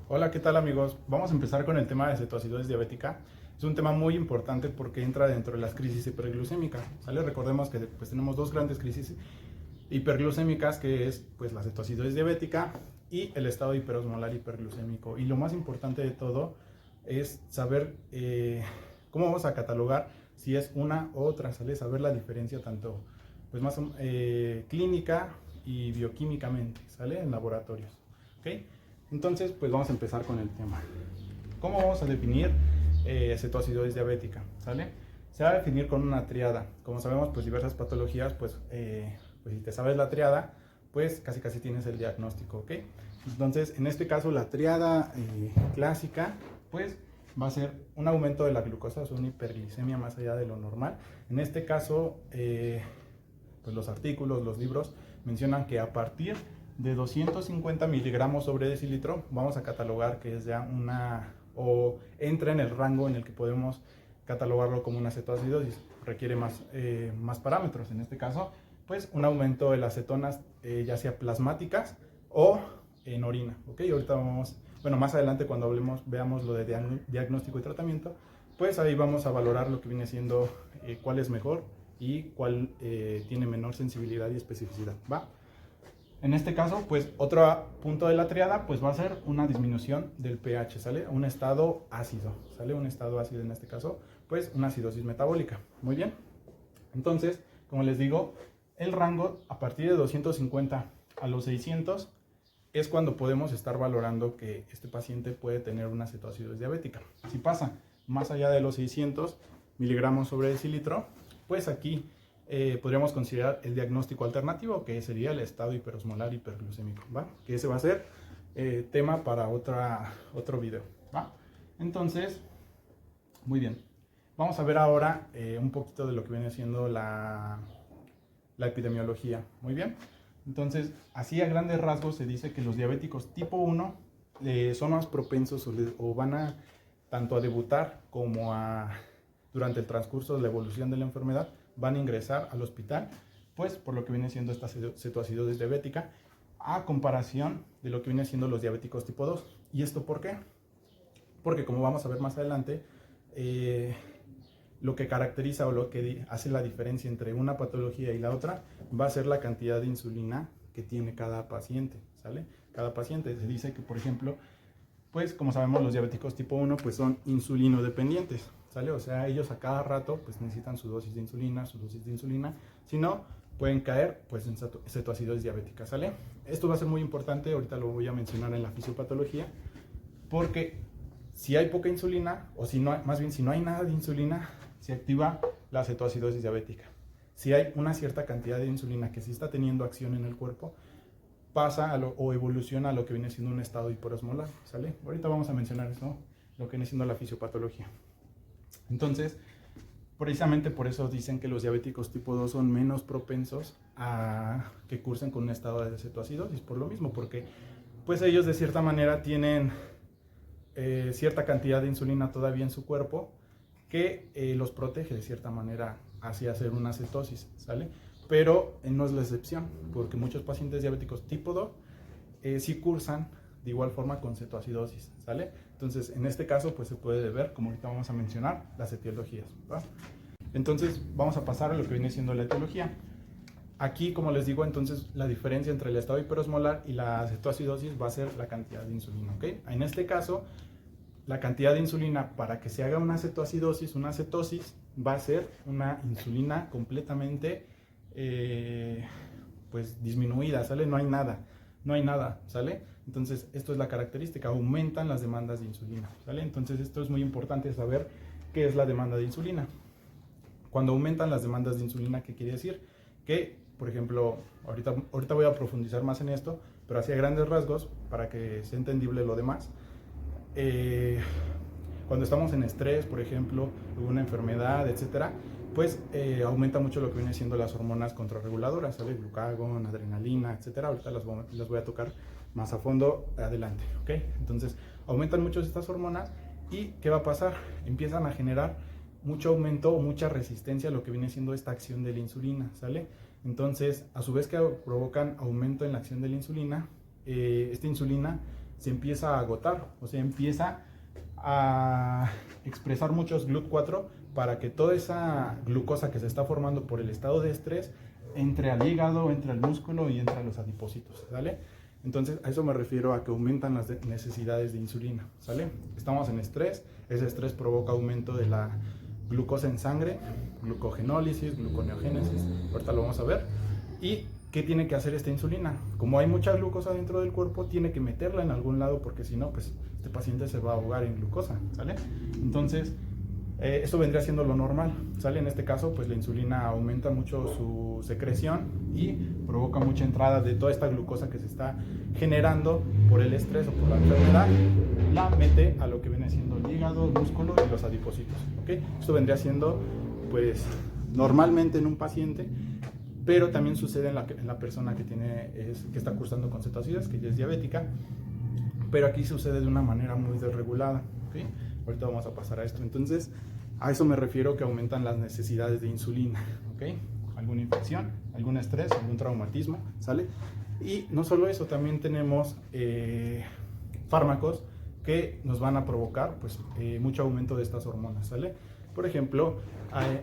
Hola, ¿qué tal amigos? Vamos a empezar con el tema de cetoacidosis diabética. Es un tema muy importante porque entra dentro de las crisis hiperglucémicas, ¿sale? Recordemos que pues, tenemos dos grandes crisis hiperglucémicas, que es pues, la cetoacidosis diabética y el estado hiperosmolar hiperglucémico. Y lo más importante de todo es saber cómo vamos a catalogar si es una u otra, ¿sale? Saber la diferencia tanto pues, más clínica y bioquímicamente, ¿sale? En laboratorios, ¿ok? Entonces, pues vamos a empezar con el tema. ¿Cómo vamos a definir cetoacidosis diabética? ¿Sale? Se va a definir con una triada. Como sabemos, pues diversas patologías, pues si te sabes la triada, pues casi tienes el diagnóstico, ¿ok? Entonces, en este caso, la triada clásica, pues va a ser un aumento de la glucosa, o sea, una hiperglicemia más allá de lo normal. En este caso, pues los artículos, los libros mencionan que a partir de 250 miligramos sobre decilitro vamos a catalogar que es ya o entra en el rango en el que podemos catalogarlo como una cetoacidosis. Requiere más parámetros, en este caso pues un aumento de las cetonas ya sea plasmáticas o en orina, ¿ok? Ahorita más adelante cuando veamos lo de diagnóstico y tratamiento, pues ahí vamos a valorar lo que viene siendo cuál es mejor y cuál tiene menor sensibilidad y especificidad, ¿va? En este caso, pues otro punto de la triada, pues va a ser una disminución del pH, ¿sale? Un estado ácido, ¿sale? Un estado ácido en este caso, pues una acidosis metabólica. Muy bien. Entonces, como les digo, el rango a partir de 250 a los 600 es cuando podemos estar valorando que este paciente puede tener una cetoacidosis diabética. Si pasa más allá de los 600 miligramos sobre decilitro, pues aquí podríamos considerar el diagnóstico alternativo, que sería el estado hiperosmolar hiperglucémico, ¿va? Que ese va a ser tema para otro video, ¿va? Entonces, muy bien. Vamos a ver ahora un poquito de lo que viene siendo la epidemiología, muy bien. Entonces, así a grandes rasgos se dice que los diabéticos tipo 1 son más propensos o van a tanto a debutar como durante el transcurso de la evolución de la enfermedad, van a ingresar al hospital, pues por lo que viene siendo esta cetoacidosis diabética, a comparación de lo que viene siendo los diabéticos tipo 2. ¿Y esto por qué? Porque como vamos a ver más adelante, lo que caracteriza o lo que hace la diferencia entre una patología y la otra va a ser la cantidad de insulina que tiene cada paciente, ¿sale? Cada paciente. Se dice que, por ejemplo, pues como sabemos los diabéticos tipo 1 pues son insulinodependientes, ¿sale? O sea, ellos a cada rato pues necesitan su dosis de insulina, si no pueden caer pues en cetoacidosis diabética, ¿sale? Esto va a ser muy importante, ahorita lo voy a mencionar en la fisiopatología, porque si hay poca insulina, o si no, más bien si no hay nada de insulina, se activa la cetoacidosis diabética. Si hay una cierta cantidad de insulina que sí está teniendo acción en el cuerpo, pasa o evoluciona a lo que viene siendo un estado hiperosmolar, ¿sale? Ahorita vamos a mencionar eso, lo que viene siendo la fisiopatología. Entonces, precisamente por eso dicen que los diabéticos tipo 2 son menos propensos a que cursen con un estado de cetoacidosis, por lo mismo, porque pues ellos de cierta manera tienen cierta cantidad de insulina todavía en su cuerpo que los protege de cierta manera hacia hacer una cetosis, ¿sale? Pero no es la excepción, porque muchos pacientes diabéticos tipo 2 sí cursan de igual forma con cetoacidosis, ¿sale? Entonces, en este caso, pues se puede ver, como ahorita vamos a mencionar, las etiologías, ¿va? Entonces, vamos a pasar a lo que viene siendo la etiología. Aquí, como les digo, entonces la diferencia entre el estado hiperosmolar y la cetoacidosis va a ser la cantidad de insulina, ¿ok? En este caso, la cantidad de insulina para que se haga una cetoacidosis, una cetosis, va a ser una insulina completamente pues disminuida, ¿sale? No hay nada, ¿sale? Entonces, esto es la característica, aumentan las demandas de insulina, ¿sale? Entonces, esto es muy importante saber qué es la demanda de insulina. Cuando aumentan las demandas de insulina, ¿qué quiere decir? Que, por ejemplo, ahorita voy a profundizar más en esto, pero así a grandes rasgos, para que sea entendible lo demás, cuando estamos en estrés, por ejemplo, una enfermedad, etcétera, pues aumenta mucho lo que viene siendo las hormonas contrarreguladoras, ¿sale? Glucagón, adrenalina, etcétera. Ahorita las voy a tocar más a fondo adelante, ¿ok? Entonces, aumentan mucho estas hormonas y ¿qué va a pasar? Empiezan a generar mucho aumento o mucha resistencia a lo que viene siendo esta acción de la insulina, ¿sale? Entonces, a su vez que provocan aumento en la acción de la insulina, esta insulina se empieza a agotar, o sea, empieza a expresar muchos GLUT4 para que toda esa glucosa que se está formando por el estado de estrés entre al hígado, entre al músculo y entre a los adipocitos, ¿sale? Entonces, a eso me refiero a que aumentan las necesidades de insulina, ¿sale? Estamos en estrés, ese estrés provoca aumento de la glucosa en sangre, glucogenólisis, gluconeogénesis, ahorita lo vamos a ver. ¿Y qué tiene que hacer esta insulina? Como hay mucha glucosa dentro del cuerpo, tiene que meterla en algún lado porque si no, pues este paciente se va a ahogar en glucosa, ¿sale? Entonces, eso vendría siendo lo normal, ¿sale? En este caso, pues la insulina aumenta mucho su secreción y provoca mucha entrada de toda esta glucosa que se está generando por el estrés o por la enfermedad, la mete a lo que viene siendo el hígado, el músculo y los adipocitos, ¿ok? Esto vendría siendo, pues, normalmente en un paciente, pero también sucede en la persona que está cursando con cetoacidosis, que ya es diabética, pero aquí sucede de una manera muy desregulada, ¿ok? Ahorita vamos a pasar a esto. Entonces, a eso me refiero que aumentan las necesidades de insulina, ¿ok? Alguna infección, algún estrés, algún traumatismo, ¿sale? Y no solo eso, también tenemos fármacos que nos van a provocar pues, mucho aumento de estas hormonas, ¿sale? Por ejemplo,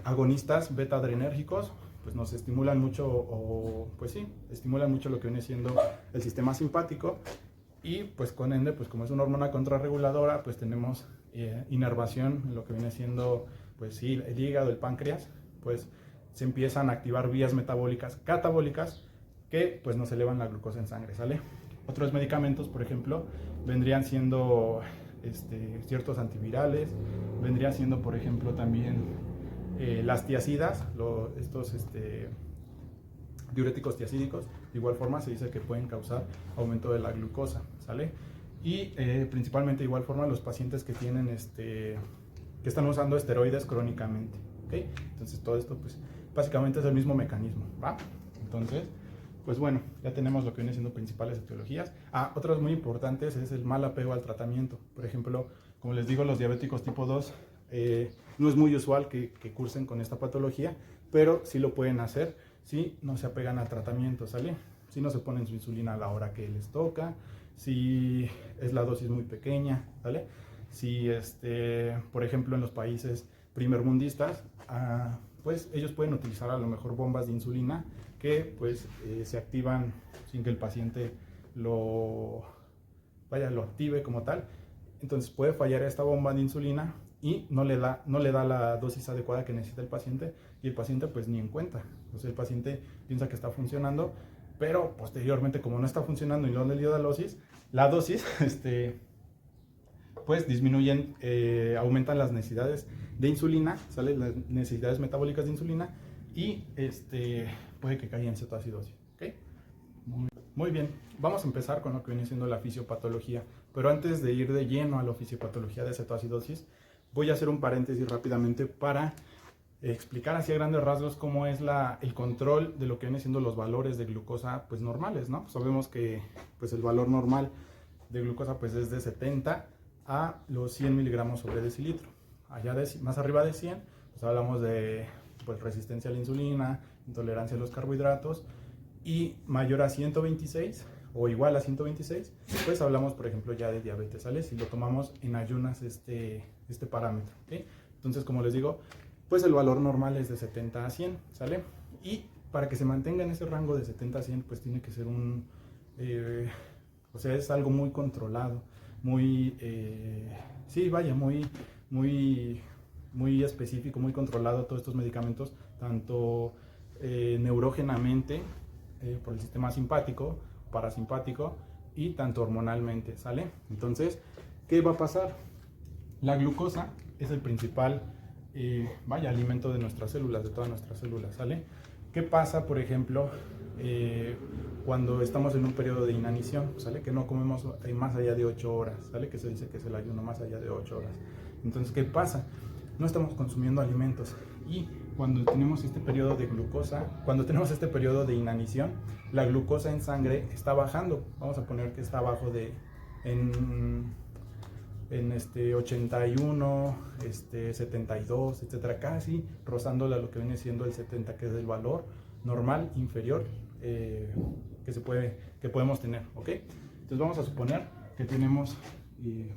agonistas beta-adrenérgicos, pues nos estimulan mucho, pues sí, estimulan mucho lo que viene siendo el sistema simpático y pues con ende, pues como es una hormona contrarreguladora, pues tenemos inervación en lo que viene siendo, pues sí, el hígado, el páncreas, pues se empiezan a activar vías metabólicas catabólicas que pues nos elevan la glucosa en sangre, ¿sale? Otros medicamentos, por ejemplo, vendrían siendo ciertos antivirales, vendrían siendo, por ejemplo, también las tiacidas, estos diuréticos tiacídicos, de igual forma se dice que pueden causar aumento de la glucosa, ¿sale? Y principalmente de igual forma los pacientes que tienen que están usando esteroides crónicamente, ¿ok? Entonces todo esto pues básicamente es el mismo mecanismo, ¿va? Entonces, pues bueno, ya tenemos lo que viene siendo principales etiologías. Otras muy importantes es el mal apego al tratamiento. Por ejemplo, como les digo, los diabéticos tipo 2 no es muy usual que cursen con esta patología, pero sí lo pueden hacer si no se apegan al tratamiento, ¿sale? Si no se ponen su insulina a la hora que les toca, si es la dosis muy pequeña, ¿vale? Si, por ejemplo, en los países primermundistas, pues ellos pueden utilizar a lo mejor bombas de insulina que pues se activan sin que el paciente lo active como tal. Entonces puede fallar esta bomba de insulina y no le da la dosis adecuada que necesita el paciente y el paciente pues ni en cuenta. Entonces el paciente piensa que está funcionando, pero posteriormente como no está funcionando y no le dio la dosis pues disminuyen, aumentan las necesidades de insulina, ¿sale? Las necesidades metabólicas de insulina y puede que caiga en cetoacidosis, ¿ok? Muy bien, vamos a empezar con lo que viene siendo la fisiopatología, pero antes de ir de lleno a la fisiopatología de cetoacidosis, voy a hacer un paréntesis rápidamente para explicar así a grandes rasgos cómo es el control de lo que viene siendo los valores de glucosa pues normales, ¿no? Pues sabemos que pues el valor normal de glucosa pues es de 70 a los 100 miligramos sobre decilitro. Allá más arriba de 100 pues hablamos de pues, resistencia a la insulina, intolerancia a los carbohidratos, y mayor a 126 o igual a 126 pues hablamos por ejemplo ya de diabetes, ¿sale? Si lo tomamos en ayunas este parámetro, ¿okay? Entonces como les digo pues el valor normal es de 70 a 100, ¿sale? Y para que se mantenga en ese rango de 70 a 100 pues tiene que ser o sea, es algo muy controlado, muy, sí, vaya, muy específico, muy controlado todos estos medicamentos, tanto neurógenamente, por el sistema simpático, parasimpático y tanto hormonalmente, ¿sale? Entonces, ¿qué va a pasar? La glucosa es el principal, alimento de nuestras células, de todas nuestras células, ¿sale? ¿Qué pasa, por ejemplo, cuando estamos en un periodo de inanición, ¿sale? Que no comemos más allá de 8 horas, ¿sale? Que se dice que es el ayuno más allá de 8 horas. Entonces, ¿qué pasa? No estamos consumiendo alimentos y cuando tenemos este periodo de glucosa, cuando tenemos este periodo de inanición, la glucosa en sangre está bajando. Vamos a poner que está abajo en 81, 72, etcétera, casi rozándole a lo que viene siendo el 70, que es el valor normal inferior que podemos tener, ¿ok? Entonces vamos a suponer que tenemos,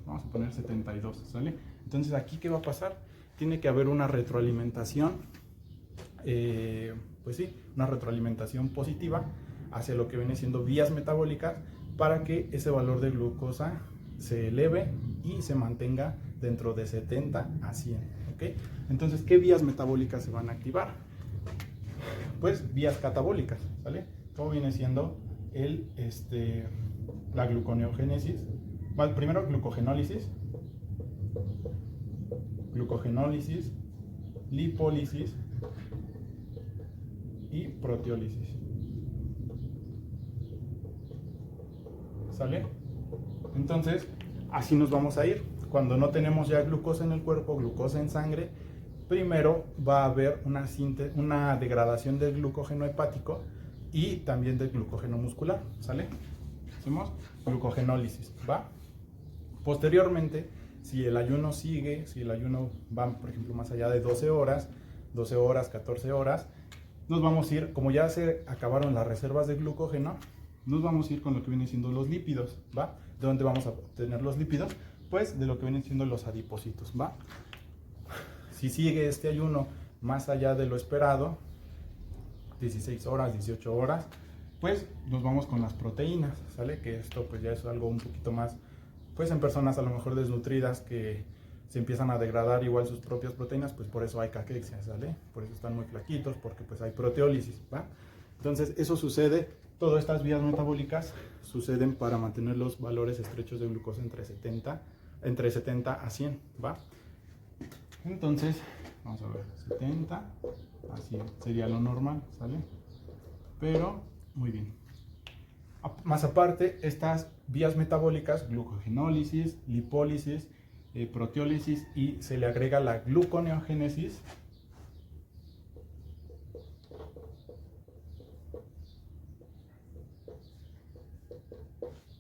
vamos a poner 72, ¿sale? Entonces aquí, ¿qué va a pasar? Tiene que haber una retroalimentación, pues sí, una retroalimentación positiva hacia lo que viene siendo vías metabólicas para que ese valor de glucosa se eleve y se mantenga dentro de 70 a 100, ¿ok? Entonces, ¿qué vías metabólicas se van a activar? Pues vías catabólicas, ¿sale? Como viene siendo la gluconeogénesis, primero glucogenólisis, lipólisis y proteólisis, ¿sale? Entonces, así nos vamos a ir. Cuando no tenemos ya glucosa en el cuerpo, glucosa en sangre, primero va a haber una degradación del glucógeno hepático y también del glucógeno muscular, ¿sale? Hacemos glucogenólisis, ¿va? Posteriormente, si el ayuno sigue, si el ayuno va, por ejemplo, más allá de 12 horas, 14 horas, nos vamos a ir, como ya se acabaron las reservas de glucógeno, nos vamos a ir con lo que vienen siendo los lípidos, ¿va? ¿De dónde vamos a obtener los lípidos? Pues de lo que vienen siendo los adipocitos, ¿va? Si sigue este ayuno más allá de lo esperado, 16 horas, 18 horas, pues nos vamos con las proteínas, ¿sale? Que esto pues ya es algo un poquito más, pues en personas a lo mejor desnutridas que se empiezan a degradar igual sus propias proteínas, pues por eso hay caquexia, ¿sale? Por eso están muy flaquitos, porque pues hay proteólisis, ¿va? Entonces eso sucede, todas estas vías metabólicas suceden para mantener los valores estrechos de glucosa entre 70 a 100, ¿va? Entonces, vamos a ver, 70 a 100 sería lo normal, ¿sale? Pero, muy bien. Más aparte, estas vías metabólicas, glucogenólisis, lipólisis, proteólisis, y se le agrega la gluconeogénesis,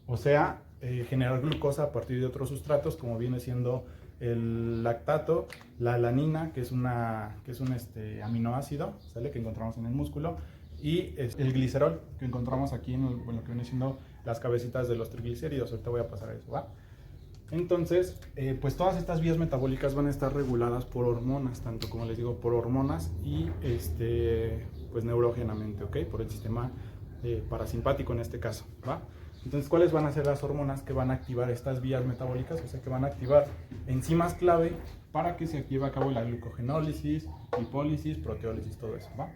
o sea, generar glucosa a partir de otros sustratos, como viene siendo el lactato, la alanina, que es un aminoácido, ¿sale? Que encontramos en el músculo, y el glicerol, que encontramos aquí en lo que viene siendo las cabecitas de los triglicéridos. Ahorita voy a pasar a eso, ¿va? Entonces, pues todas estas vías metabólicas van a estar reguladas por hormonas, tanto como les digo, por hormonas y pues neurógenamente, ¿ok? Por el sistema parasimpático en este caso, ¿va? Entonces, ¿cuáles van a ser las hormonas que van a activar estas vías metabólicas? O sea, que van a activar enzimas clave para que se lleve a cabo la glucogenólisis, lipólisis, proteólisis, todo eso, ¿va?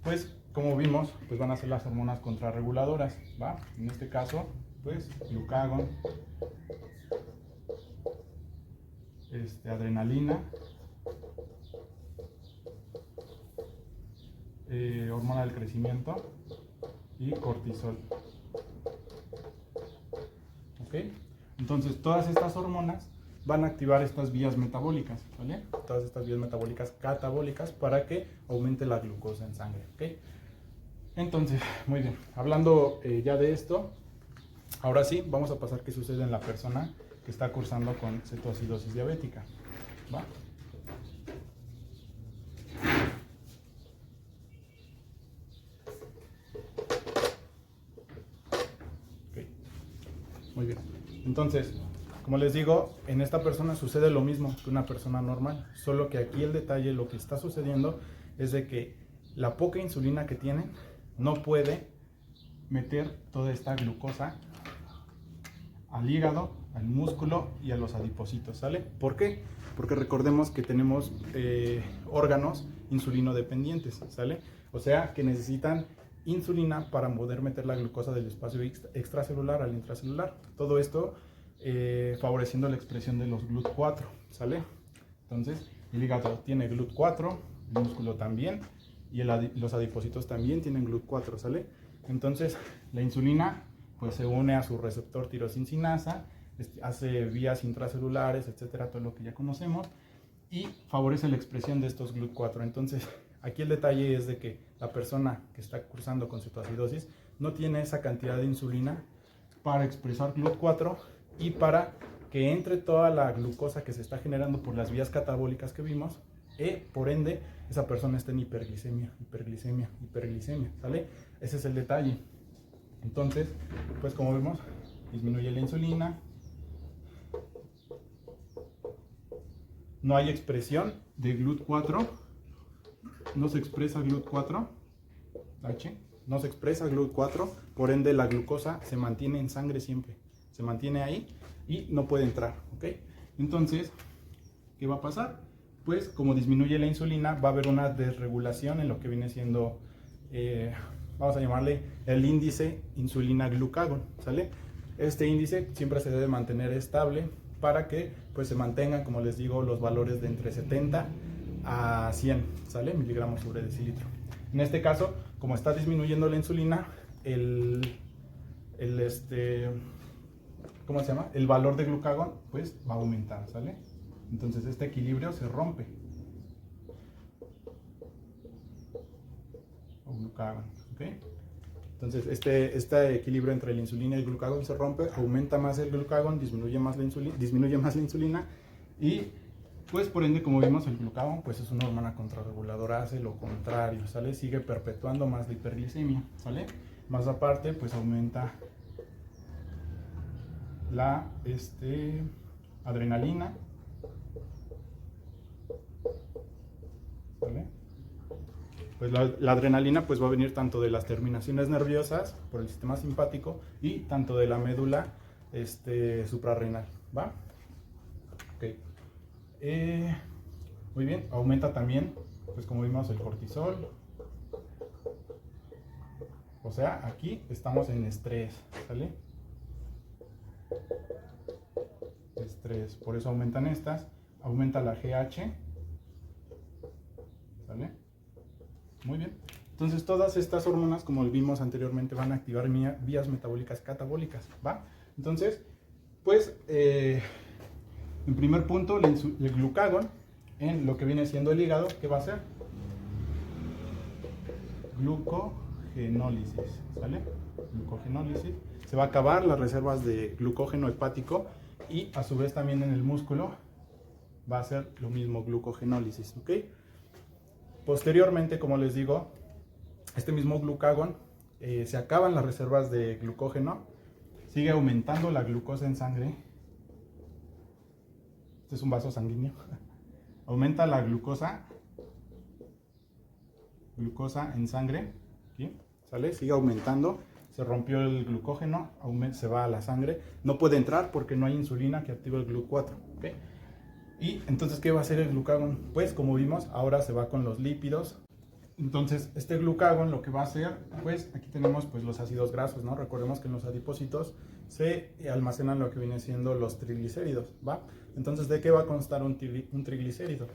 Pues, como vimos, pues van a ser las hormonas contrarreguladoras, ¿va? En este caso, pues, glucagón, adrenalina, hormona del crecimiento y cortisol. ¿Ok? Entonces, todas estas hormonas van a activar estas vías metabólicas, ¿vale? Todas estas vías metabólicas catabólicas para que aumente la glucosa en sangre, ¿ok? Entonces, muy bien, hablando ya de esto, ahora sí, vamos a pasar qué sucede en la persona que está cursando con cetoacidosis diabética, ¿va? Okay. Muy bien, entonces, como les digo, en esta persona sucede lo mismo que una persona normal, solo que aquí el detalle, lo que está sucediendo es de que la poca insulina que tienen no puede meter toda esta glucosa al hígado, al músculo y a los adipocitos, ¿sale? ¿Por qué? Porque recordemos que tenemos órganos insulinodependientes, ¿sale? O sea, que necesitan insulina para poder meter la glucosa del espacio extracelular al intracelular. Todo esto favoreciendo la expresión de los GLUT4, ¿sale? Entonces, el hígado tiene GLUT4, el músculo también, y los adipocitos también tienen GLUT4, ¿sale? Entonces, la insulina pues se une a su receptor tirosincinasa, hace vías intracelulares, etcétera, todo lo que ya conocemos, y favorece la expresión de estos GLUT4. Entonces, aquí el detalle es de que la persona que está cursando con cetoacidosis no tiene esa cantidad de insulina para expresar GLUT4 y para que entre toda la glucosa que se está generando por las vías catabólicas que vimos, por ende, esa persona está en hiperglicemia, ¿sale? Ese es el detalle. Entonces, pues como vemos, disminuye la insulina, no hay expresión de GLUT4, no se expresa GLUT4, H, no se expresa GLUT4, por ende la glucosa se mantiene en sangre siempre, se mantiene ahí y no puede entrar, ¿ok? Entonces, ¿qué va a pasar? Pues como disminuye la insulina, va a haber una desregulación en lo que viene siendo, vamos a llamarle el índice insulina-glucagón, ¿sale? Este índice siempre se debe mantener estable para que pues se mantengan, como les digo, los valores de entre 70 a 100, ¿sale? Miligramos sobre decilitro. En este caso, como está disminuyendo la insulina, ¿cómo se llama? El valor de glucagón pues va a aumentar, ¿sale? Entonces este equilibrio se rompe. O glucagón, ¿ok? Entonces este equilibrio entre la insulina y el glucagón se rompe, aumenta más el glucagón, disminuye más la insulina y pues por ende, como vimos, el glucagón pues es una hormona contrarreguladora, hace lo contrario, ¿sale? Sigue perpetuando más la hiperglicemia, ¿sale? Más aparte, pues aumenta la adrenalina, ¿vale? Pues la adrenalina pues va a venir tanto de las terminaciones nerviosas por el sistema simpático y tanto de la médula suprarrenal, ¿va? Ok. Muy bien, aumenta también, pues como vimos, el cortisol. O sea, aquí estamos en estrés, ¿sale? Estrés, por eso aumentan estas, aumenta la GH, ¿sale? Muy bien. Entonces todas estas hormonas, como vimos anteriormente, van a activar vías metabólicas catabólicas, ¿va? Entonces, pues, en primer punto, el glucagón, en lo que viene siendo el hígado, ¿qué va a hacer? Glucogenólisis, ¿sale? Glucogenólisis. Se va a acabar las reservas de glucógeno hepático y a su vez también en el músculo va a ser lo mismo, glucogenólisis, ¿ok? Posteriormente, como les digo, este mismo glucagón, se acaban las reservas de glucógeno, sigue aumentando la glucosa en sangre. Este es un vaso sanguíneo. Aumenta la glucosa en sangre, ¿sí? ¿Sale? Sigue aumentando, se rompió el glucógeno, se va a la sangre, no puede entrar porque no hay insulina que active el GLUT4, ¿ok? Y entonces, ¿qué va a hacer el glucagón? Pues como vimos, ahora se va con los lípidos. Entonces, este glucagón lo que va a hacer, pues aquí tenemos pues los ácidos grasos, ¿no? Recordemos que en los adipocitos se almacenan lo que viene siendo los triglicéridos, ¿va? Entonces, ¿de qué va a constar un triglicérido?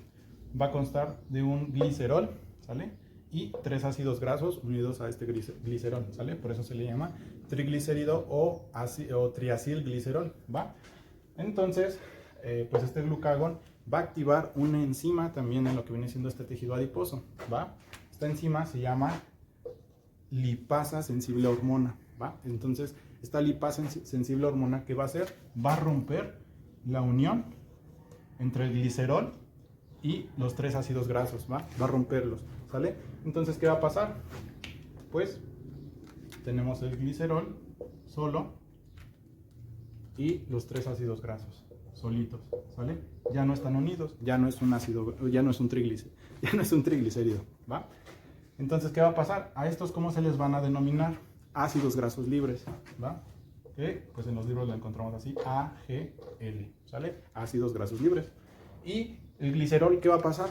Va a constar de un glicerol, ¿sale? Y 3 ácidos grasos unidos a este glicerol, ¿sale? Por eso se le llama triglicérido o triacilglicerol, ¿va? Entonces, pues este glucagón va a activar una enzima también en lo que viene siendo este tejido adiposo, ¿va? Esta enzima se llama lipasa sensible hormona, ¿va? Entonces, esta lipasa sensible hormona, ¿qué va a hacer? Va a romper la unión entre el glicerol y los 3 ácidos grasos, ¿va? Va a romperlos, ¿sale? Entonces, ¿qué va a pasar? Pues tenemos el glicerol solo y los 3 ácidos grasos solitos, ¿sale? Ya no están unidos, ya no es un ácido, ya no es un triglicérido, ¿va? Entonces, ¿qué va a pasar? A estos, ¿cómo se les van a denominar? Ácidos grasos libres, ¿va? Que pues en los libros lo encontramos así, AGL, ¿sale? Ácidos grasos libres. Y el glicerol, ¿qué va a pasar?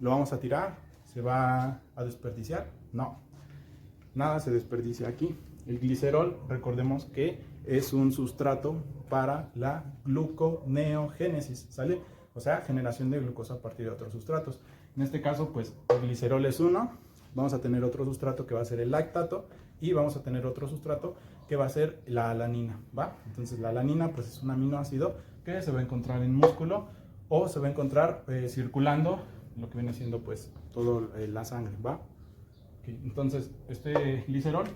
¿Lo vamos a tirar? ¿Se va a desperdiciar? No, nada se desperdicia aquí. El glicerol, recordemos que es un sustrato para la gluconeogénesis, ¿sale? O sea, generación de glucosa a partir de otros sustratos. En este caso, pues el glicerol es uno, vamos a tener otro sustrato que va a ser el lactato y vamos a tener otro sustrato que va a ser la alanina, ¿va? Entonces la alanina pues es un aminoácido que se va a encontrar en músculo o se va a encontrar circulando lo que viene siendo pues todo la sangre, ¿va? Okay. Entonces este glicerol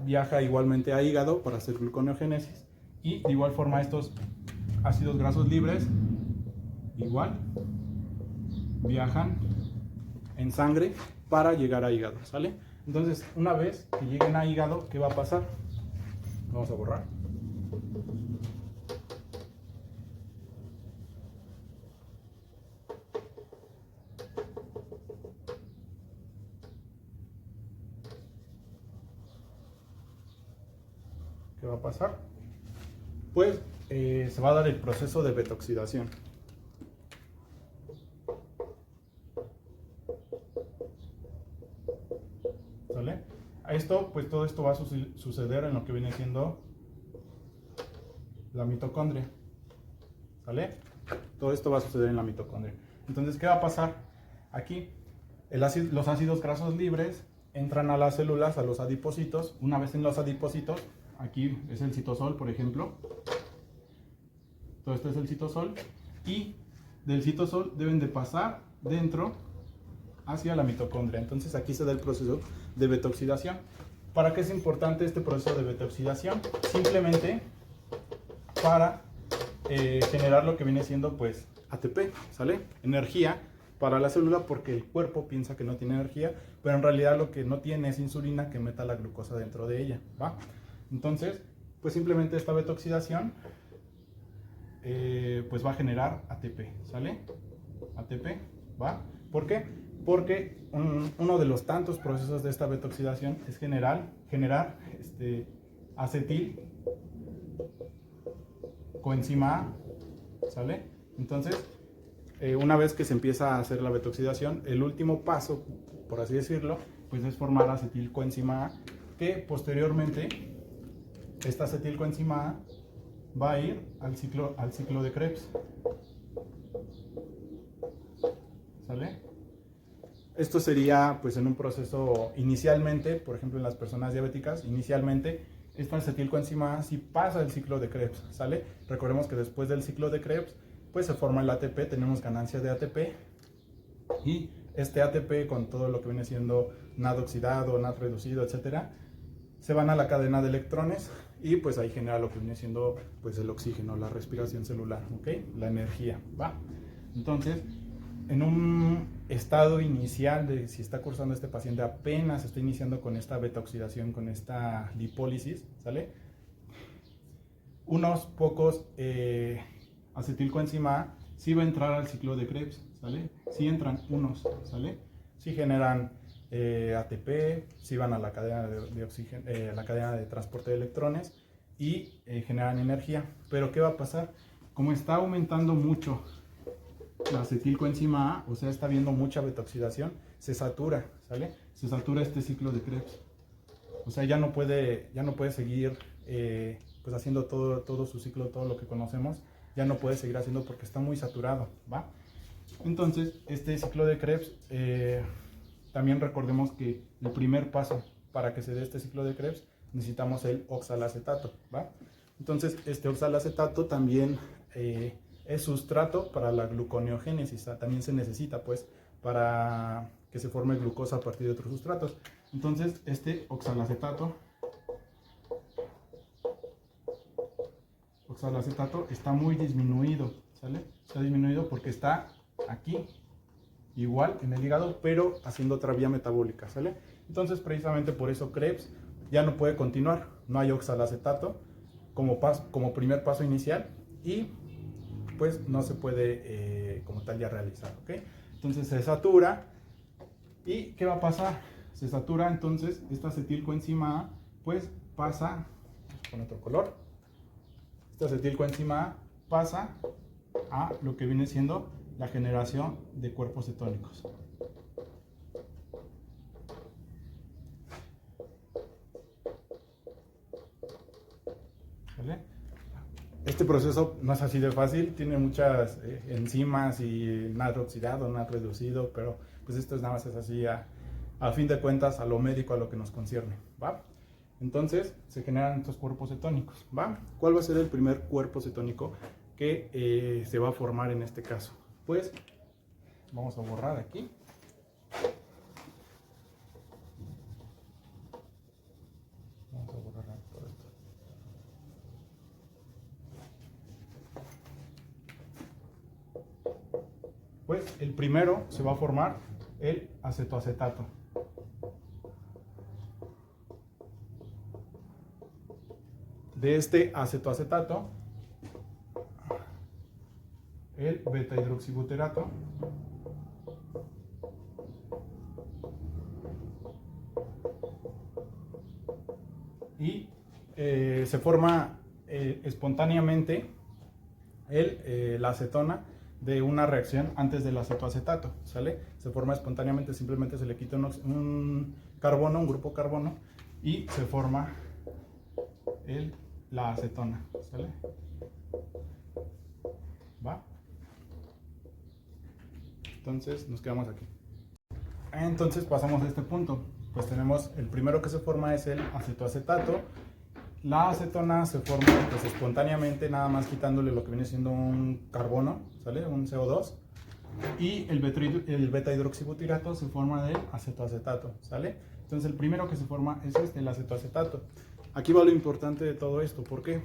viaja igualmente a hígado para hacer gluconeogénesis y de igual forma estos ácidos grasos libres igual viajan en sangre para llegar a hígado, ¿sale? Entonces, una vez que lleguen a hígado, ¿qué va a pasar? Vamos a borrar. ¿Qué ¿qué va a pasar? Pues se va a dar el proceso de beta-oxidación. ¿Sale? Esto, pues todo esto va a suceder en lo que viene siendo la mitocondria. ¿Sale? Todo esto va a suceder en la mitocondria. Entonces, ¿qué va a pasar? Aquí, los ácidos grasos libres entran a las células, a los adipocitos. Una vez en los adipocitos, aquí es el citosol, por ejemplo. Todo esto es el citosol. Y del citosol deben de pasar dentro hacia la mitocondria. Entonces aquí se da el proceso de beta-oxidación. ¿Para qué es importante este proceso de beta-oxidación? Simplemente para generar lo que viene siendo pues ATP, ¿sale? Energía para la célula, porque el cuerpo piensa que no tiene energía, pero en realidad lo que no tiene es insulina que meta la glucosa dentro de ella, ¿va? Entonces, pues simplemente esta beta-oxidación pues va a generar ATP, ¿sale? ATP, ¿va? ¿Por qué? Porque uno de los tantos procesos de esta beta-oxidación es generar acetil coenzima A, ¿sale? Entonces, una vez que se empieza a hacer la beta-oxidación, el último paso, por así decirlo, pues es formar acetilcoenzima A, que posteriormente esta acetilcoenzima A va a ir al ciclo de Krebs, ¿sale? Esto sería pues en un proceso inicialmente, por ejemplo en las personas diabéticas, inicialmente esta acetilcoenzima A sí pasa el ciclo de Krebs, ¿sale? Recordemos que después del ciclo de Krebs pues se forma el ATP, tenemos ganancia de ATP, y este ATP con todo lo que viene siendo NAD oxidado, NAD reducido, etcétera, se van a la cadena de electrones y pues ahí genera lo que viene siendo pues el oxígeno, la respiración celular, ¿ok? La energía, ¿va? Entonces, en un estado inicial de si está cursando este paciente, apenas está iniciando con esta beta-oxidación, con esta lipólisis, ¿sale? Unos pocos acetilcoenzima A sí va a entrar al ciclo de Krebs, ¿sale? Sí entran unos, ¿sale? Sí generan ATP, sí van a la cadena de oxígeno, la cadena de transporte de electrones y generan energía. Pero ¿qué va a pasar? Como está aumentando mucho la acetilcoenzima A, o sea, está habiendo mucha beta-oxidación, se satura, ¿sale? Se satura este ciclo de Krebs. O sea, ya no puede seguir pues haciendo todo su ciclo, todo lo que conocemos, ya no puede seguir haciendo porque está muy saturado, ¿va? Entonces, este ciclo de Krebs, también recordemos que el primer paso para que se dé este ciclo de Krebs, necesitamos el oxalacetato, ¿va? Entonces, este oxalacetato también es sustrato para la gluconeogénesis, también se necesita, pues, para que se forme glucosa a partir de otros sustratos. Entonces, este oxalacetato está muy disminuido, ¿sale? Está disminuido porque está aquí, igual en el hígado, pero haciendo otra vía metabólica, ¿sale? Entonces, precisamente por eso Krebs ya no puede continuar, no hay oxalacetato como primer paso inicial y pues no se puede como tal ya realizar, ¿ok? Entonces se satura y ¿qué va a pasar? Se satura, entonces esta acetilcoenzima A pues pasa, con otro color, esta acetilcoenzima A pasa a lo que viene siendo la generación de cuerpos cetónicos. ¿Vale? Este proceso no es así de fácil, tiene muchas enzimas y NAD oxidado, NAD reducido, pero pues esto nada más es así a fin de cuentas a lo médico, a lo que nos concierne, ¿va? Entonces se generan estos cuerpos cetónicos, ¿va? ¿Cuál va a ser el primer cuerpo cetónico que se va a formar en este caso? Pues vamos a borrar aquí. Vamos a borrar todo esto. Pues el primero se va a formar el acetoacetato. De este acetoacetato, el beta-hidroxibuterato, y se forma espontáneamente la acetona de una reacción antes del acetoacetato, ¿sale? Se forma espontáneamente, simplemente se le quita un carbono, un grupo carbono, y se forma la acetona, ¿sale? ¿Va? Entonces nos quedamos aquí. Entonces pasamos a este punto. Pues tenemos el primero que se forma es el acetoacetato. La acetona se forma pues espontáneamente, nada más quitándole lo que viene siendo un carbono, ¿sale? Un CO2. Y el beta hidroxibutirato se forma del acetoacetato, ¿sale? Entonces el primero que se forma es el acetoacetato. Aquí va lo importante de todo esto. ¿Por qué?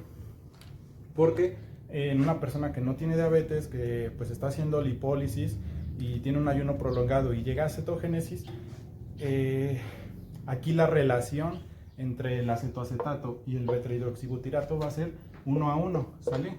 Porque en una persona que no tiene diabetes, que pues está haciendo lipólisis y tiene un ayuno prolongado y llega a cetogénesis, aquí la relación entre el acetoacetato y el beta-hidroxibutirato va a ser 1 a 1, ¿sale?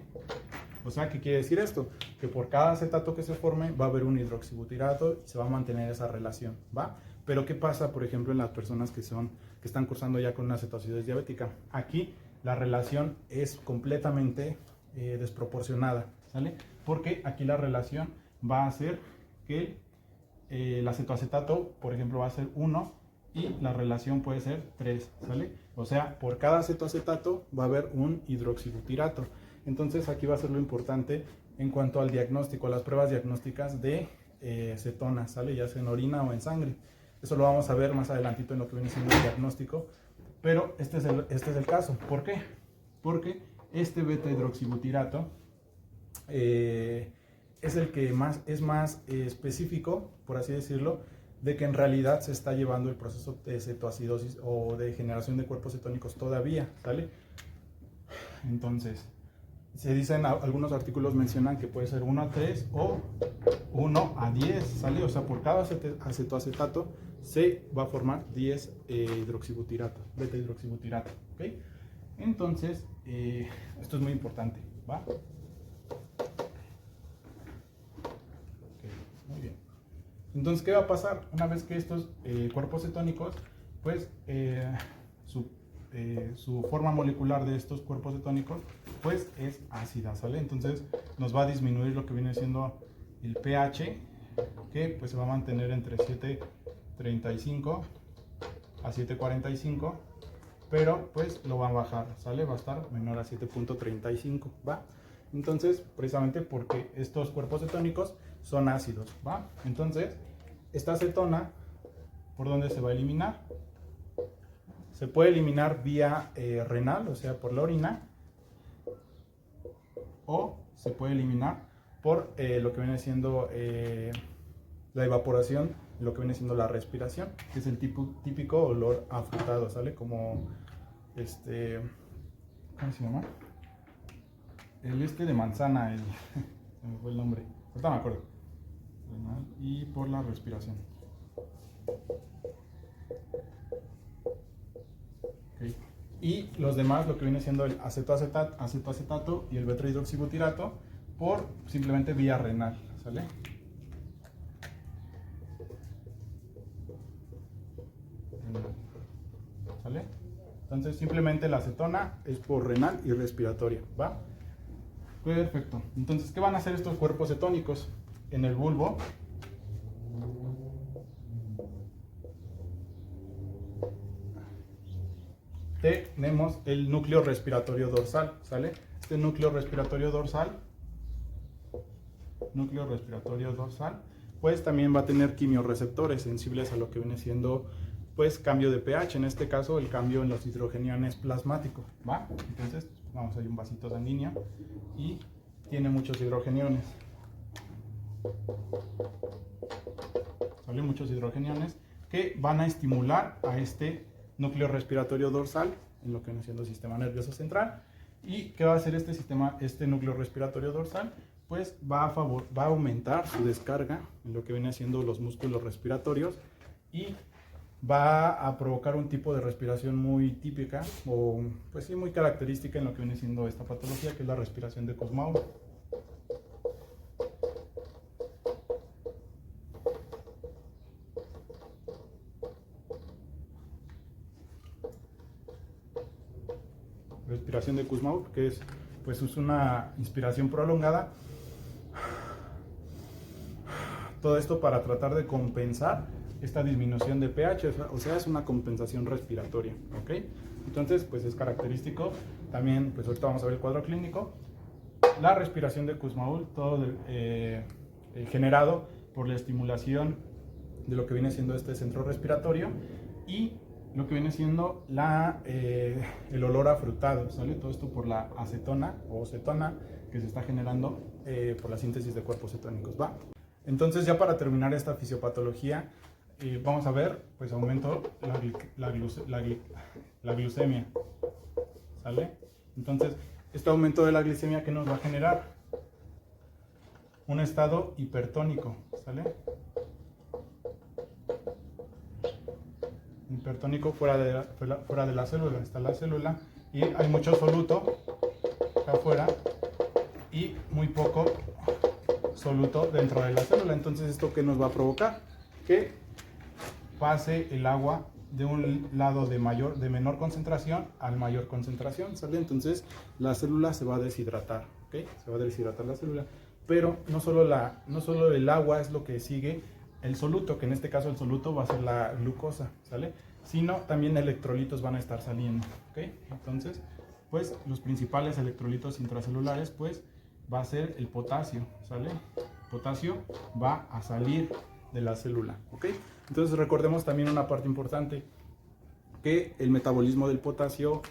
O sea, ¿qué quiere decir esto? Que por cada acetato que se forme va a haber un hidroxibutirato y se va a mantener esa relación, ¿va? Pero ¿qué pasa, por ejemplo, en las personas que están cursando ya con una cetoacidosis diabética? Aquí la relación es completamente desproporcionada, ¿sale? Porque aquí la relación va a ser que el acetoacetato, por ejemplo, va a ser 1 y la relación puede ser 3, ¿sale? O sea, por cada acetoacetato va a haber un hidroxibutirato. Entonces aquí va a ser lo importante en cuanto al diagnóstico, a las pruebas diagnósticas de cetonas, ¿sale? Ya sea en orina o en sangre. Eso lo vamos a ver más adelantito en lo que viene siendo el diagnóstico. Pero este es el caso. ¿Por qué? Porque este beta hidroxibutirato es el que es más específico, por así decirlo, de que en realidad se está llevando el proceso de cetoacidosis o de generación de cuerpos cetónicos todavía, ¿sale? Entonces, se dicen, algunos artículos mencionan que puede ser 1 a 3 o 1 a 10, ¿sale? O sea, por cada acetoacetato se va a formar 10 hidroxibutirato, beta hidroxibutirato, ¿ok? Entonces, esto es muy importante, ¿va? Okay, muy bien. Entonces, ¿qué va a pasar? Una vez que estos cuerpos cetónicos, pues, su forma molecular de estos cuerpos cetónicos pues es ácida, ¿sale? Entonces nos va a disminuir lo que viene siendo el pH, que pues se va a mantener entre 7.35 a 7.45, pero pues lo va a bajar, ¿sale? Va a estar menor a 7.35, ¿va? Entonces, precisamente porque estos cuerpos cetónicos son ácidos, ¿va? Entonces, esta acetona, ¿por dónde se va a eliminar? Se puede eliminar vía renal, o sea, por la orina, o se puede eliminar por lo que viene siendo la evaporación, lo que viene siendo la respiración, que es el típico olor afrutado, ¿sale? Como ¿cómo se llama? El de manzana, se me fue el nombre, ahorita me acuerdo. Renal y por la respiración. Okay. Y los demás, lo que viene siendo el acetoacetato y el beta-hidroxibutirato, por simplemente vía renal, ¿sale? ¿Sale? Entonces simplemente la acetona es por renal y respiratoria, ¿va? Perfecto. Entonces, ¿qué van a hacer estos cuerpos cetónicos? En el bulbo tenemos el núcleo respiratorio dorsal, ¿sale? Este núcleo respiratorio dorsal, pues también va a tener quimiorreceptores sensibles a lo que viene siendo, pues, cambio de pH, en este caso el cambio en los hidrogeniones plasmáticos, ¿va? Entonces, vamos a ir un vasito sanguíneo y tiene muchos hidrogeniones, ¿sale? Muchos hidrogeniones que van a estimular a este núcleo respiratorio dorsal en lo que viene siendo el sistema nervioso central. ¿Y qué va a hacer este núcleo respiratorio dorsal? Pues va a aumentar su descarga en lo que viene siendo los músculos respiratorios y va a provocar un tipo de respiración muy típica o pues sí muy característica en lo que viene siendo esta patología, que es la respiración de Kussmaul. respiración de Kussmaul, que es, pues, es una inspiración prolongada. Todo esto para tratar de compensar esta disminución de pH, o sea, es una compensación respiratoria, ¿ok? Entonces, pues es característico. También, pues ahorita vamos a ver el cuadro clínico. La respiración de Kussmaul, todo generado por la estimulación de lo que viene siendo este centro respiratorio y lo que viene siendo el olor afrutado, ¿sale? Todo esto por la acetona o cetona que se está generando por la síntesis de cuerpos cetónicos, ¿va? Entonces, ya para terminar esta fisiopatología, vamos a ver, pues aumento la glucemia, ¿sale? Entonces, este aumento de la glicemia, ¿qué nos va a generar? Un estado hipertónico, ¿sale? Hipertónico fuera de la célula, está la célula y hay mucho soluto acá afuera y muy poco soluto dentro de la célula. Entonces, ¿esto qué nos va a provocar? Que pase el agua de un lado de menor concentración al mayor concentración, ¿sale? Entonces la célula se va a deshidratar, ¿ok? Se va a deshidratar la célula, pero no solo el agua es lo que sigue el soluto, que en este caso el soluto va a ser la glucosa, ¿sale? Sino también electrolitos van a estar saliendo, ¿ok? Entonces, pues los principales electrolitos intracelulares, pues va a ser el potasio, ¿sale? El potasio va a salir de la célula, ¿ok? Entonces recordemos también una parte importante, que el metabolismo del potasio,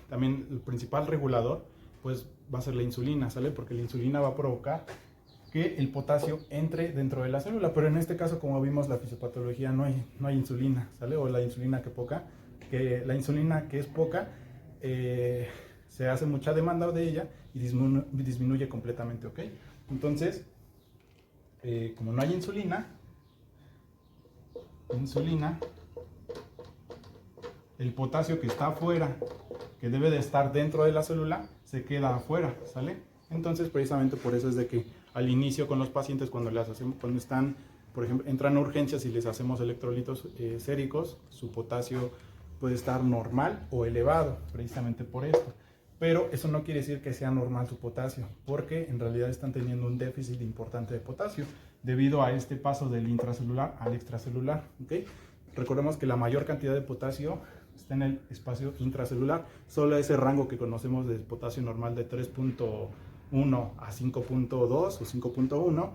también el principal regulador, pues va a ser la insulina, ¿sale? Porque la insulina va a provocar que el potasio entre dentro de la célula, pero en este caso, como vimos la fisiopatología, no hay insulina, ¿sale? O la insulina la insulina que es poca, se hace mucha demanda de ella y disminuye completamente, ¿ok? Entonces, como no hay insulina, el potasio que está afuera, que debe de estar dentro de la célula, se queda afuera, ¿sale? Entonces, precisamente por eso es de que al inicio con los pacientes, cuando están, por ejemplo, entran a urgencias y les hacemos electrolitos séricos, su potasio puede estar normal o elevado, precisamente por esto. Pero eso no quiere decir que sea normal su potasio, porque en realidad están teniendo un déficit importante de potasio debido a este paso del intracelular al extracelular, ¿ok? Recordemos que la mayor cantidad de potasio está en el espacio intracelular, solo ese rango que conocemos de potasio normal de 3.1 a 5.2 o 5.1,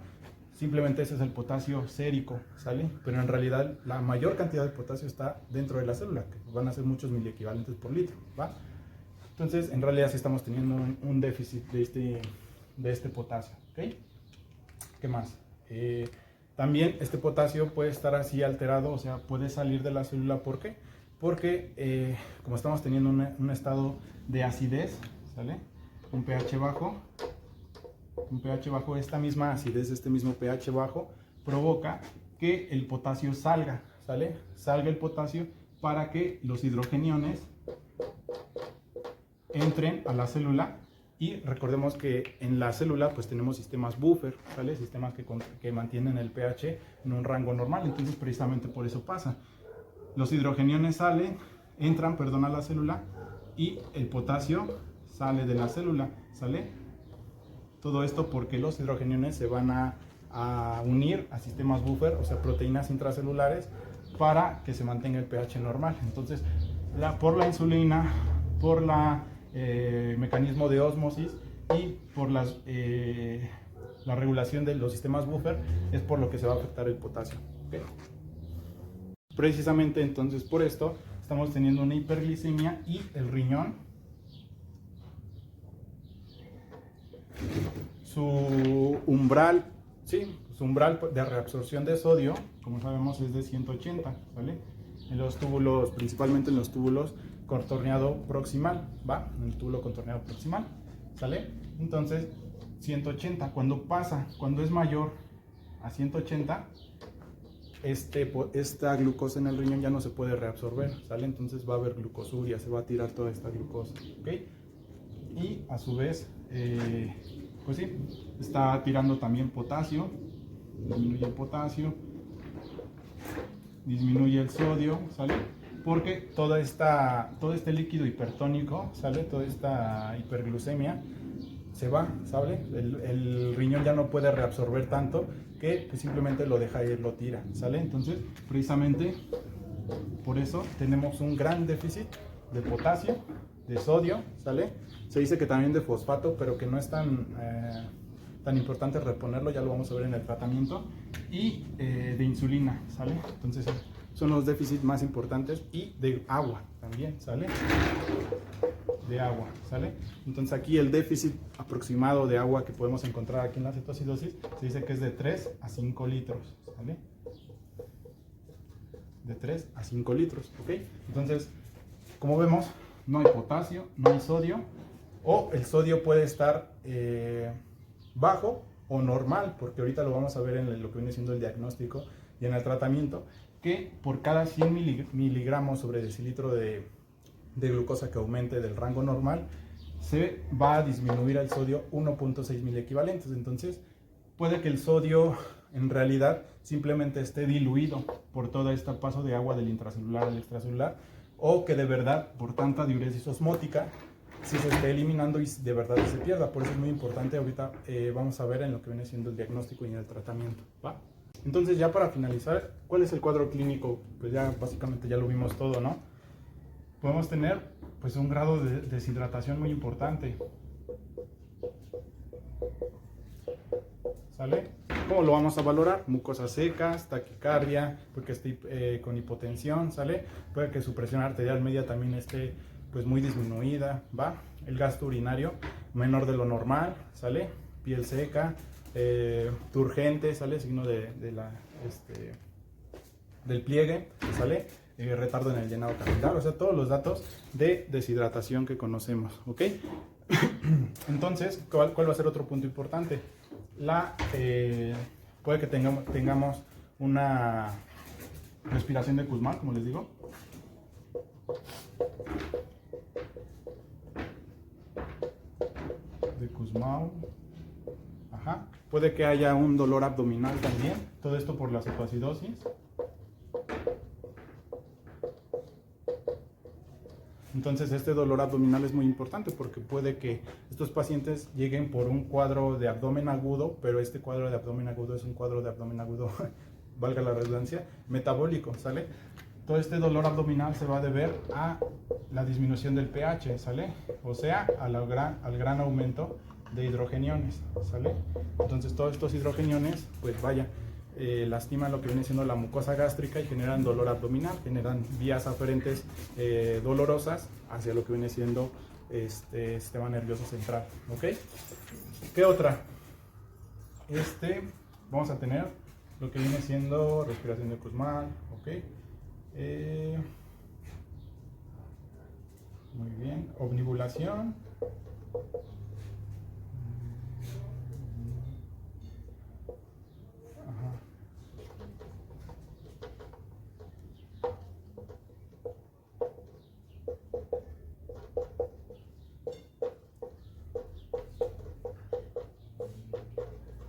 simplemente ese es el potasio sérico, ¿sale? Pero en realidad la mayor cantidad de potasio está dentro de la célula, que van a ser muchos miliequivalentes por litro, ¿va? Entonces, en realidad sí estamos teniendo un déficit de este potasio, ¿ok? ¿Qué más? También este potasio puede estar así alterado, o sea, puede salir de la célula. ¿Por qué? Porque como estamos teniendo un estado de acidez, ¿sale? Un pH bajo, esta misma acidez, este mismo pH bajo, provoca que el potasio salga, ¿sale? Salga el potasio para que los hidrogeniones entren a la célula. Y recordemos que en la célula pues tenemos sistemas buffer, ¿sale? Sistemas que mantienen el pH en un rango normal. Entonces precisamente por eso pasa. Los hidrogeniones entran a la célula y el potasio sale de la célula, ¿sale? Todo esto porque los hidrogeniones se van a unir a sistemas buffer, o sea, proteínas intracelulares, para que se mantenga el pH normal. Entonces, por la insulina, por mecanismo de ósmosis y por la regulación de los sistemas buffer, es por lo que se va a afectar el potasio, ¿okay? Precisamente entonces por esto estamos teniendo una hiperglicemia y el riñón, su umbral de reabsorción de sodio, como sabemos, es de 180, ¿vale? En los túbulos, principalmente en los túbulos contorneado proximal, ¿va? En el túbulo contorneado proximal, ¿sale? Entonces, 180, cuando es mayor a 180, esta glucosa en el riñón ya no se puede reabsorber, ¿sale? Entonces va a haber glucosuria, se va a tirar toda esta glucosa, ¿ok? Y a su vez, pues sí, está tirando también potasio, disminuye el potasio, disminuye el sodio, ¿sale? porque todo este líquido hipertónico, ¿sale? Toda esta hiperglucemia se va, ¿sale? El riñón ya no puede reabsorber tanto que pues, simplemente lo deja ir, lo tira, ¿sale? Entonces, precisamente por eso tenemos un gran déficit de potasio, de sodio, ¿sale? Se dice que también de fosfato, pero que no es tan importante reponerlo, ya lo vamos a ver en el tratamiento, y de insulina, ¿sale? Entonces son los déficits más importantes, y de agua también, ¿sale? De agua, ¿sale? Entonces aquí el déficit aproximado de agua que podemos encontrar aquí en la cetoacidosis se dice que es de 3 a 5 litros, ¿sale? De 3 a 5 litros, ¿ok? Entonces, como vemos, no hay potasio, no hay sodio, o el sodio puede estar bajo o normal, porque ahorita lo vamos a ver en lo que viene siendo el diagnóstico y en el tratamiento, que por cada 100 miligramos sobre decilitro de glucosa que aumente del rango normal, se va a disminuir el sodio 1.6 miliequivalentes. Entonces, puede que el sodio en realidad simplemente esté diluido por todo este paso de agua del intracelular al extracelular, o que de verdad, por tanta diuresis osmótica, si se esté eliminando y de verdad se pierda. Por eso es muy importante, ahorita vamos a ver en lo que viene siendo el diagnóstico y en el tratamiento, ¿va? Entonces, ya para finalizar, ¿cuál es el cuadro clínico? Pues ya básicamente ya lo vimos todo, ¿no? Podemos tener pues un grado de deshidratación muy importante, ¿sale? ¿Cómo lo vamos a valorar? Mucosas secas, taquicardia, porque esté con hipotensión, ¿sale? Puede que su presión arterial media también esté pues muy disminuida, ¿va? El gasto urinario menor de lo normal, ¿sale? Piel seca, turgente, ¿sale? Signo del pliegue, ¿sale? Retardo en el llenado capilar, o sea, todos los datos de deshidratación que conocemos, ¿ok? Entonces, ¿cuál va a ser otro punto importante? Puede que tengamos una respiración de Kussmaul, como les digo. De Kussmaul. Ajá. Puede que haya un dolor abdominal también. Todo esto por la cetoacidosis. Entonces este dolor abdominal es muy importante porque puede que estos pacientes lleguen por un cuadro de abdomen agudo, pero este cuadro de abdomen agudo es un cuadro de abdomen agudo, valga la redundancia, metabólico, ¿sale? Todo este dolor abdominal se va a deber a la disminución del pH, ¿sale? O sea, al gran aumento de hidrogeniones, ¿sale? Entonces todos estos hidrogeniones, pues vaya, lastiman lo que viene siendo la mucosa gástrica y generan dolor abdominal, generan vías aferentes dolorosas hacia lo que viene siendo sistema nervioso central, ¿ok? ¿Qué otra? Vamos a tener lo que viene siendo respiración de Kussmaul, ¿ok? Muy bien, obnibulación.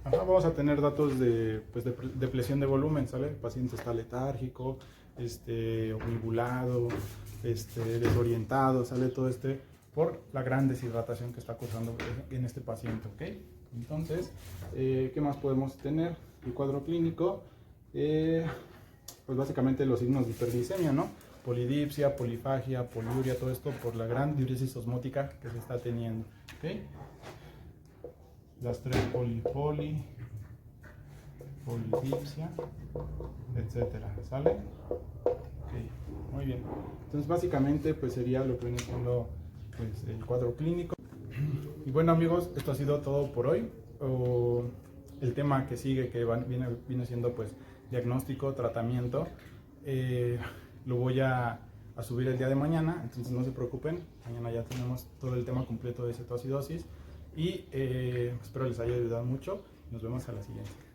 Vamos a tener datos de depresión de volumen, ¿sale? El paciente está letárgico, obnibulado, desorientado, ¿sale? Todo por la gran deshidratación que está causando en este paciente, ¿ok? Entonces, ¿qué más podemos tener? El cuadro clínico, pues básicamente los signos de hiperglicemia, ¿no? Polidipsia, polifagia, poliuria, todo esto por la gran diuresis osmótica que se está teniendo, ¿ok? Las 3 polidipsia, etcétera, ¿sale? Ok, muy bien. Entonces básicamente pues sería lo que viene siendo pues, el cuadro clínico. Y bueno amigos, esto ha sido todo por hoy. El tema que sigue, que viene siendo pues diagnóstico, tratamiento, lo voy a subir el día de mañana, entonces no se preocupen, mañana ya tenemos todo el tema completo de cetoacidosis y espero les haya ayudado mucho. Nos vemos a la siguiente.